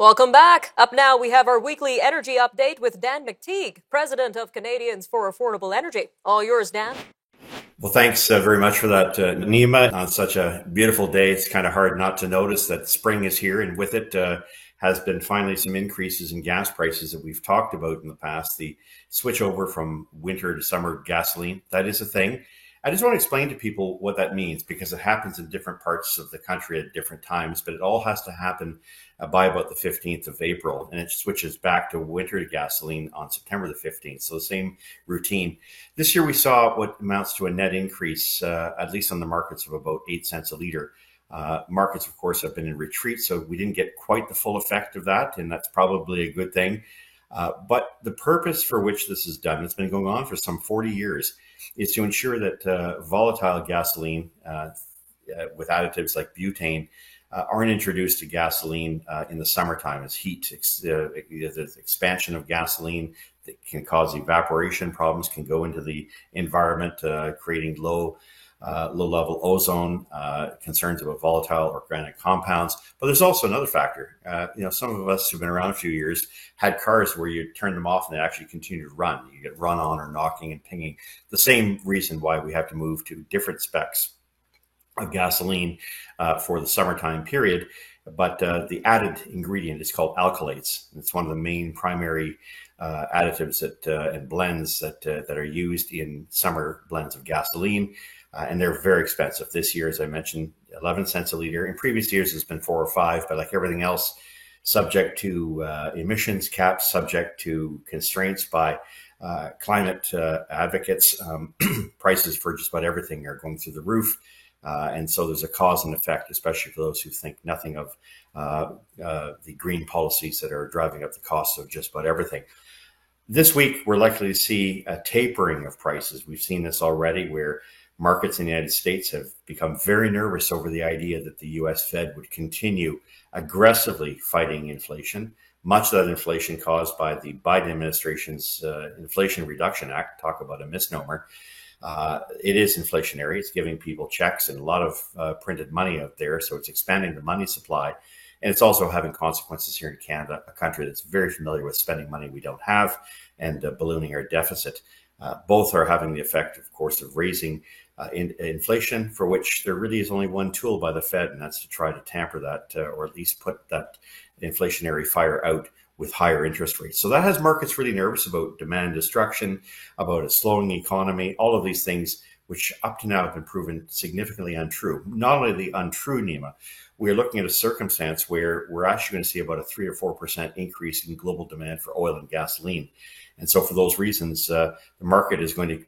Welcome back. Up now, we have our weekly energy update with Dan McTeague, president of Canadians for Affordable Energy. All yours, Dan. Well, thanks very much for that, Nima. On such a beautiful day, it's kind of hard not to notice that spring is here, and with it has been finally some increases in gas prices that we've talked about in the past. The switch over from winter to summer gasoline, that is a thing. I just want to explain to people what that means because it happens in different parts of the country at different times, but it all has to happen by about the 15th of April, and it switches back to winter gasoline on September the 15th. So the same routine. This year we saw what amounts to a net increase, at least on the markets, of about 8 cents a litre. Markets, of course, have been in retreat, so we didn't get quite the full effect of that, and that's probably a good thing. But the purpose for which this is done, it's been going on for some 40 years, is to ensure that volatile gasoline with additives like butane aren't introduced to gasoline in the summertime as heat. The expansion of gasoline that can cause evaporation problems can go into the environment, creating low-level ozone, concerns about volatile organic compounds. But there's also another factor. Some of us who've been around a few years had cars where you turn them off and they actually continue to run. You get run on or knocking and pinging. The same reason why we have to move to different specs of gasoline for the summertime period. But the added ingredient is called alkylates. It's one of the main primary additives and blends that are used in summer blends of gasoline. And they're very expensive. This year, as I mentioned, 11 cents a liter. In previous years, it's been 4 or 5, but like everything else, subject to emissions caps, subject to constraints by climate advocates, prices for just about everything are going through the roof. And so there's a cause and effect, especially for those who think nothing of the green policies that are driving up the costs of just about everything. This week, we're likely to see a tapering of prices. We've seen this already where markets in the United States have become very nervous over the idea that the U.S. Fed would continue aggressively fighting inflation, much of that inflation caused by the Biden administration's Inflation Reduction Act. Talk about a misnomer. It is inflationary. It's giving people checks and a lot of printed money out there. So it's expanding the money supply. And it's also having consequences here in Canada, a country that's very familiar with spending money we don't have and ballooning our deficit. Both are having the effect, of course, of raising inflation, for which there really is only one tool by the Fed, and that's to try to tamper that or at least put that inflationary fire out with higher interest rates. So that has markets really nervous about demand destruction, about a slowing economy, all of these things, which up to now have been proven significantly untrue. Not only the untrue, Nima, we're looking at a circumstance where we're actually going to see about a 3 or 4% increase in global demand for oil and gasoline. And so for those reasons, the market is going to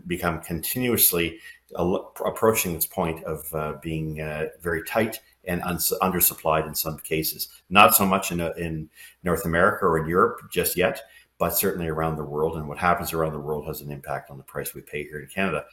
become continuously approaching its point of being very tight and undersupplied in some cases. Not so much in North America or in Europe just yet, but certainly around the world. And what happens around the world has an impact on the price we pay here in Canada.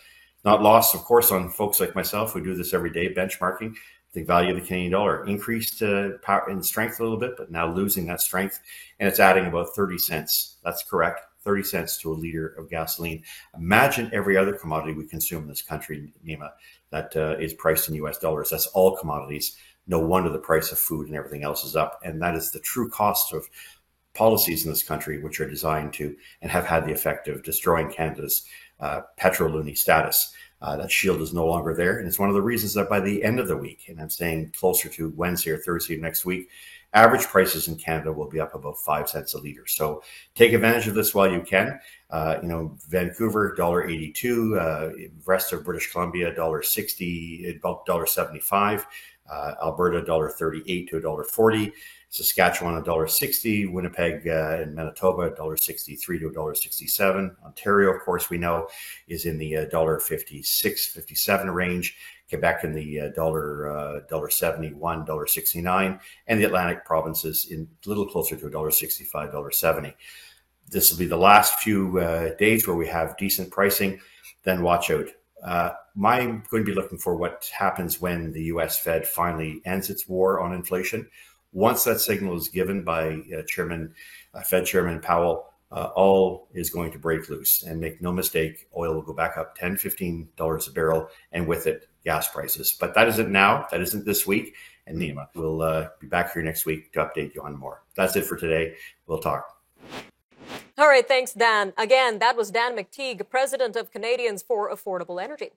Not lost, of course, on folks like myself who do this every day, benchmarking. The value of the Canadian dollar increased power in strength a little bit, but now losing that strength, and it's adding about 30 cents. That's correct, 30 cents to a liter of gasoline. Imagine every other commodity we consume in this country, Nima, that is priced in US dollars. That's all commodities. No wonder the price of food and everything else is up, and that is the true cost of policies in this country, which are designed to and have had the effect of destroying Canada's petroloonie status. That shield is no longer there. And it's one of the reasons that by the end of the week, and I'm staying closer to Wednesday or Thursday of next week, average prices in Canada will be up about 5 cents a litre. So take advantage of this while you can. Vancouver, $1.82, rest of British Columbia, $1.60, about $1.75, Alberta, $1.38 to $1.40. Saskatchewan, $1.60, Winnipeg and Manitoba, $1.63 to $1.67. Ontario, of course, we know is in the $1.56, 57 range. Quebec in the $1.71, $1.69, and the Atlantic provinces in a little closer to $1.65, $1.70. This will be the last few days where we have decent pricing. Then watch out. I'm going to be looking for what happens when the U.S. Fed finally ends its war on inflation. Once that signal is given by Fed Chairman Powell, all is going to break loose. And make no mistake, oil will go back up $10, $15 a barrel, and with it, gas prices. But that isn't now. That isn't this week. and Nima. We'll be back here next week to update you on more. That's it for today. We'll talk. All right, thanks, Dan. Again, that was Dan McTeague, President of Canadians for Affordable Energy.